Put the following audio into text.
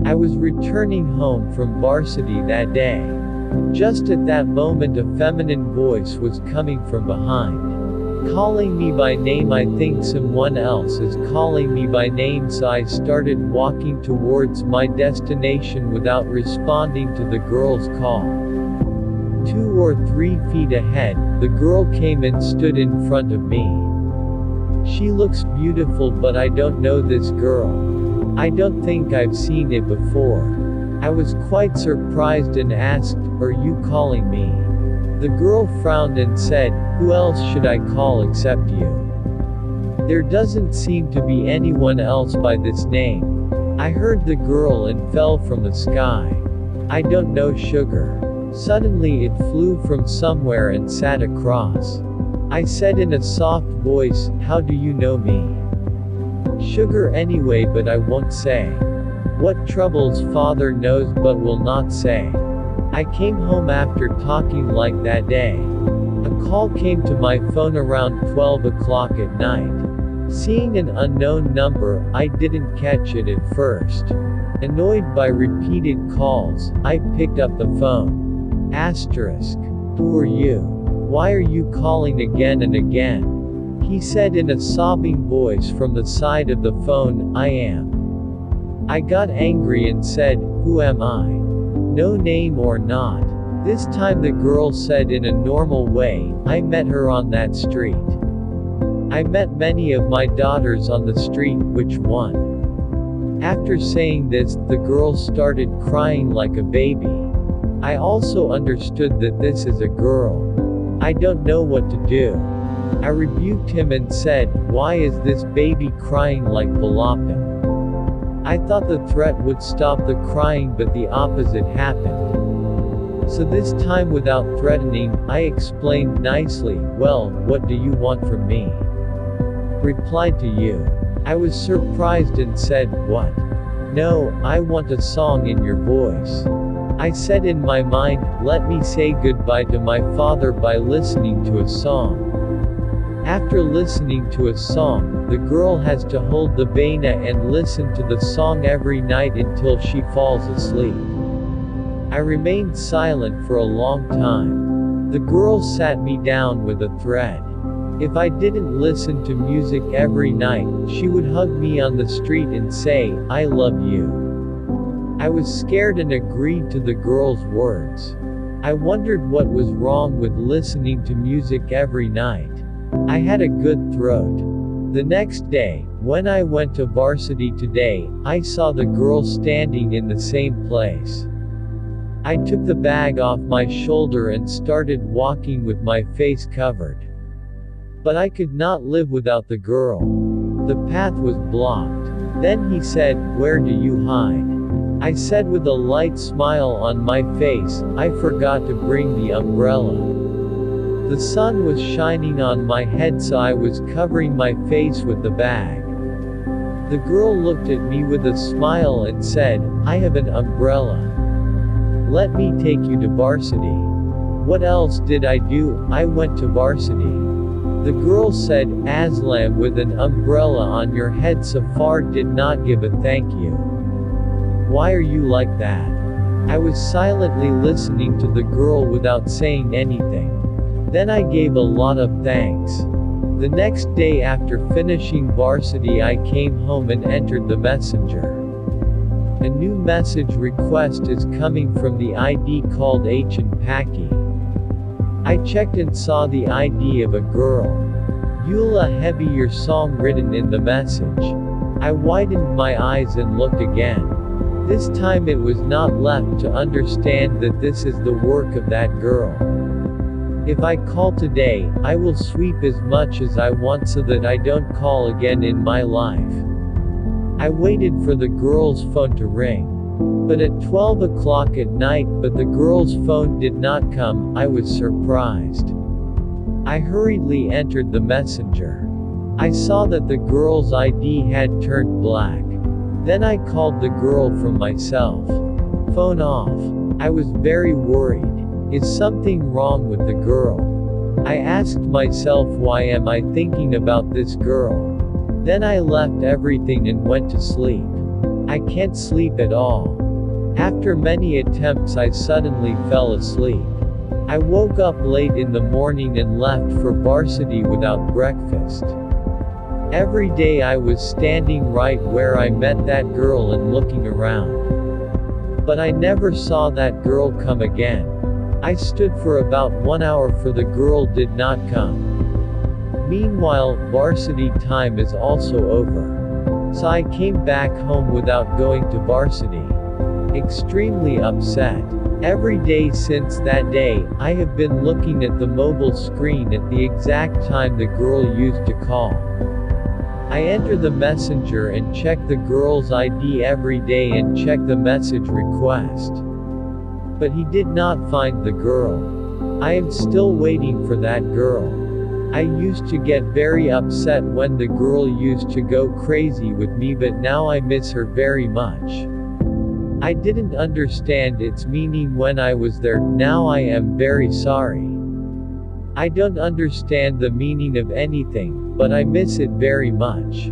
I was returning home from varsity that day. Just at that moment a feminine voice was coming from behind, calling me by name. I think someone else is calling me by name, so I started walking towards my destination without responding to the girl's call. 2 or 3 feet ahead, the girl came and stood in front of me. She looks beautiful, but I don't know this girl. I don't think I've seen it before. I was quite surprised and asked, "Are you calling me?" The girl frowned and said, "Who else should I call except you? There doesn't seem to be anyone else by this name." I heard the girl and fell from the sky. I don't know sugar. Suddenly it flew from somewhere and sat across. I said in a soft voice, "How do you know me?" "Sugar anyway, but I won't say. What troubles father knows but will not say." I came home after talking like that day. A call came to my phone around 12 o'clock at night. Seeing an unknown number, I didn't catch it at first. Annoyed by repeated calls, I picked up the phone. Asterisk. "Who are you? Why are you calling again and again?" He said in a sobbing voice from the side of the phone, "I am." I got angry and said, "Who am I? No name or not." This time the girl said in a normal way, "I met her on that street. I met many of my daughters on the street, which one?" After saying this, the girl started crying like a baby. I also understood that this is a girl. I don't know what to do. I rebuked him and said, "Why is this baby crying like Balapin?" I thought the threat would stop the crying, but the opposite happened. So this time without threatening, I explained nicely, "Well, what do you want from me?" Replied to you. I was surprised and said, "What?" "No, I want a song in your voice." I said in my mind, "Let me say goodbye to my father by listening to a song." After listening to a song, the girl has to hold the baina and listen to the song every night until she falls asleep. I remained silent for a long time. The girl sat me down with a threat. If I didn't listen to music every night, she would hug me on the street and say, "I love you." I was scared and agreed to the girl's words. I wondered what was wrong with listening to music every night. I had a good throat. The next day, when I went to varsity today, I saw the girl standing in the same place. I took the bag off my shoulder and started walking with my face covered. But I could not live without the girl. The path was blocked. Then he said, "Where do you hide?" I said with a light smile on my face, "I forgot to bring the umbrella." The sun was shining on my head, so I was covering my face with the bag. The girl looked at me with a smile and said, "I have an umbrella. Let me take you to varsity." What else did I do? I went to varsity. The girl said, "Aslam, with an umbrella on your head so far did not give a thank you. Why are you like that?" I was silently listening to the girl without saying anything. Then I gave a lot of thanks. The next day after finishing varsity I came home and entered the messenger. A new message request is coming from the ID called Ahasan Paki. I checked and saw the ID of a girl. Eula Hebi, your song written in the message. I widened my eyes and looked again. This time it was not left to understand that this is the work of that girl. If I call today, I will sweep as much as I want so that I don't call again in my life. I waited for the girl's phone to ring. But at 12 o'clock at night, but the girl's phone did not come. I was surprised. I hurriedly entered the messenger. I saw that the girl's ID had turned black. Then I called the girl from myself. Phone off. I was very worried. Is something wrong with the girl? I asked myself, why am I thinking about this girl? Then I left everything and went to sleep. I can't sleep at all. After many attempts I suddenly fell asleep. I woke up late in the morning and left for varsity without breakfast. Every day I was standing right where I met that girl and looking around. But I never saw that girl come again. I stood for about 1 hour for the girl did not come. Meanwhile, varsity time is also over. So I came back home without going to varsity. Extremely upset. Every day since that day, I have been looking at the mobile screen at the exact time the girl used to call. I enter the messenger and check the girl's ID every day and check the message request. But he did not find the girl. I am still waiting for that girl. I used to get very upset when the girl used to go crazy with me, but now I miss her very much. I didn't understand its meaning when I was there, now I am very sorry. I don't understand the meaning of anything, but I miss it very much.